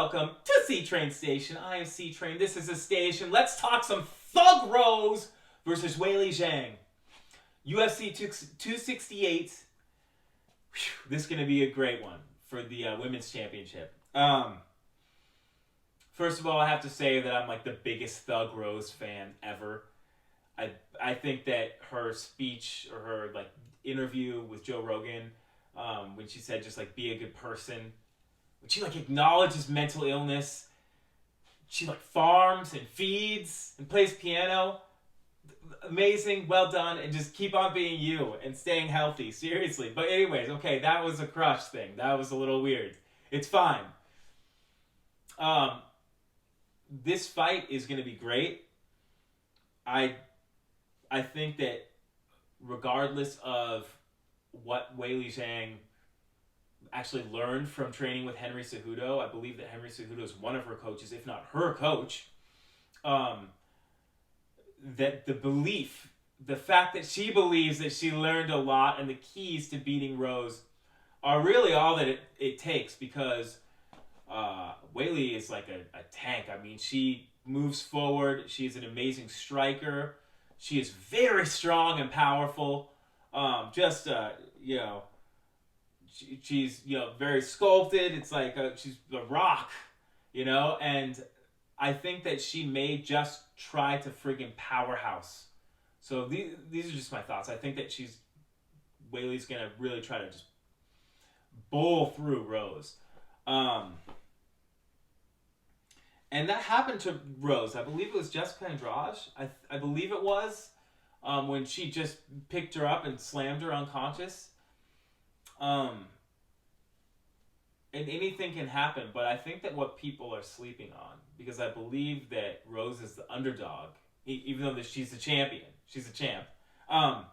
welcome to C-Train Station. I am C-Train. This is the station. Let's talk some Thug Rose versus Weili Zhang. UFC 268. Whew, this is going to be a great one for the Women's Championship. First of all, I have to say that I'm like the biggest Thug Rose fan ever. I think that her speech or her like interview with Joe Rogan, when she said just like be a good person, when she like acknowledges mental illness, she like farms and feeds and plays piano. Amazing, well done, and just keep on being you and staying healthy. Seriously. But anyways, okay, that was a crush thing. That was a little weird. It's fine. This fight is going to be great. I think that regardless of what Weili Zhang actually learned from training with Henry Cejudo, I believe that Henry Cejudo is one of her coaches, if not her coach. That the fact that she believes that she learned a lot and the keys to beating Rose are really all that it takes, because Weili is like a tank. I mean, she moves forward. She's an amazing striker. She is very strong and powerful. She's very sculpted. It's like she's a rock, and I think that she may just try to friggin' powerhouse. So these are just my thoughts. I think that Weili's gonna really try to just bowl through Rose. And that happened to Rose. I believe it was Jessica Andrade. I believe it was when she just picked her up and slammed her unconscious. And anything can happen, but I think that what people are sleeping on, because I believe that Rose is the underdog, even though she's the champion. She's a champ. I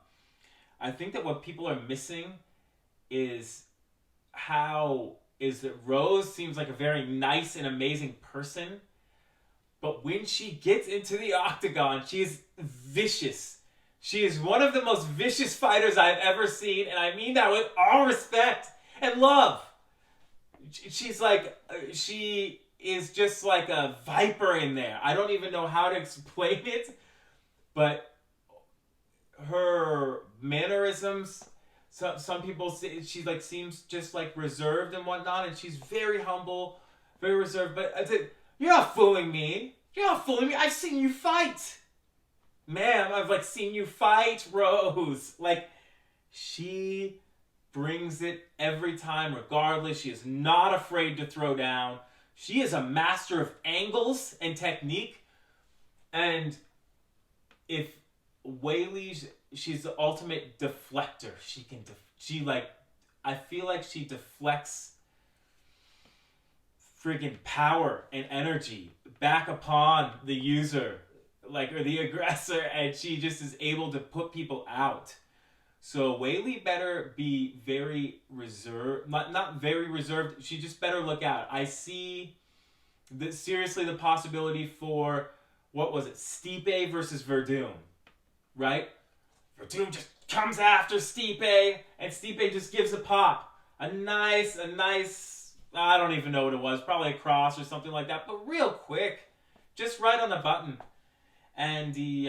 think that what people are missing is that Rose seems like a very nice and amazing person, but when she gets into the octagon, she's vicious. She is one of the most vicious fighters I've ever seen, and I mean that with all respect and love. She is just like a viper in there. I don't even know how to explain it, but her mannerisms, some people say she like seems just like reserved and whatnot, and she's very humble, very reserved. But I said, you're not fooling me. You're not fooling me. I've seen you fight. Ma'am, I've like seen you fight, Rose. Like, she brings it every time, regardless. She is not afraid to throw down. She is a master of angles and technique. And if she's the ultimate deflector. I feel like she deflects friggin' power and energy back upon the user, or the aggressor, and she just is able to put people out. So Weili better be very reserved, not very reserved. She just better look out. I see seriously the possibility for, what was it, Stipe versus Verdum, right? Verdum just comes after Stipe, and Stipe just gives a pop. A nice, I don't even know what it was, probably a cross or something like that, but real quick, just right on the button. And he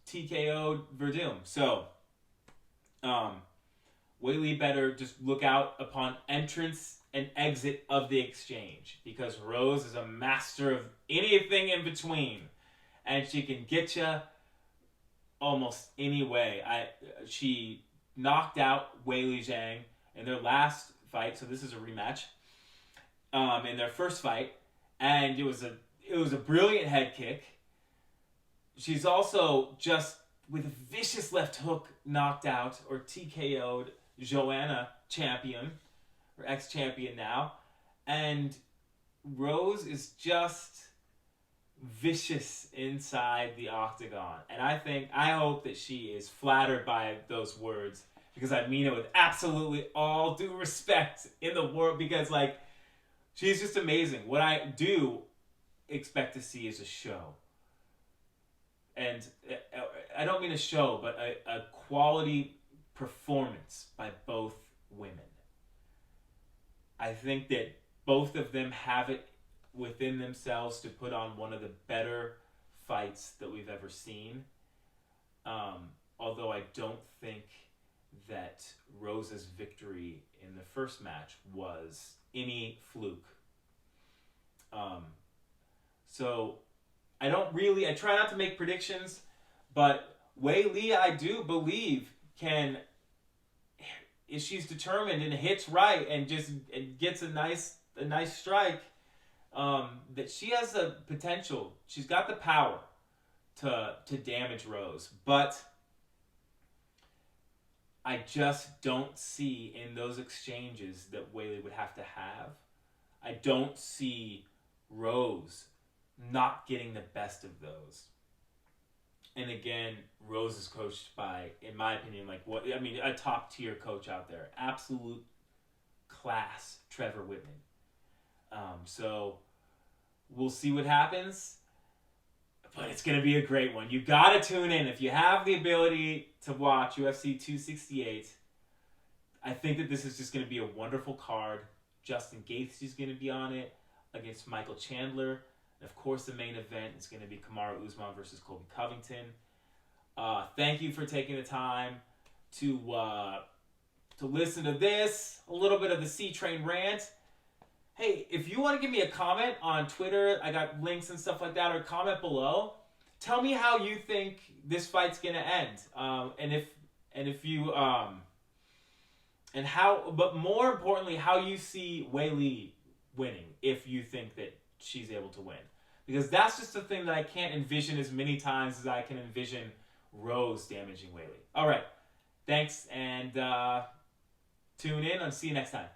TKO'd Verdum. So, Weili better just look out upon entrance and exit of the exchange, because Rose is a master of anything in between, and she can get you almost any way. She knocked out Weili Zhang in their last fight, so this is a rematch. In their first fight, and it was a brilliant head kick. She's also just with a vicious left hook knocked out or TKO'd Joanna Champion, or ex-champion now. And Rose is just vicious inside the octagon. And I hope that she is flattered by those words, because I mean it with absolutely all due respect in the world, because she's just amazing. What I do expect to see is a show. And I don't mean a show, but a quality performance by both women. I think that both of them have it within themselves to put on one of the better fights that we've ever seen. Although I don't think that Rose's victory in the first match was any fluke. So I try not to make predictions, but Wei Li, I do believe, if she's determined and hits right and gets a nice strike, that she has the potential. She's got the power to damage Rose, but I just don't see in those exchanges that Wei Li would have to have. I don't see Rose not getting the best of those. And again, Rose is coached by, in my opinion, a top tier coach out there. Absolute class, Trevor Whitman. So we'll see what happens. But it's going to be a great one. You got to tune in. If you have the ability to watch UFC 268, I think that this is just going to be a wonderful card. Justin Gaethje is going to be on it against Michael Chandler. And of course, the main event is going to be Kamaru Usman versus Colby Covington. Thank you for taking the time to listen to this, a little bit of the C-Train rant. Hey, if you want to give me a comment on Twitter, I got links and stuff like that, or comment below. Tell me how you think this fight's gonna end, but more importantly, how you see Wei Li winning if you think that she's able to win, because that's just the thing that I can't envision as many times as I can envision Rose damaging Wei Li. All right, thanks, and tune in and see you next time.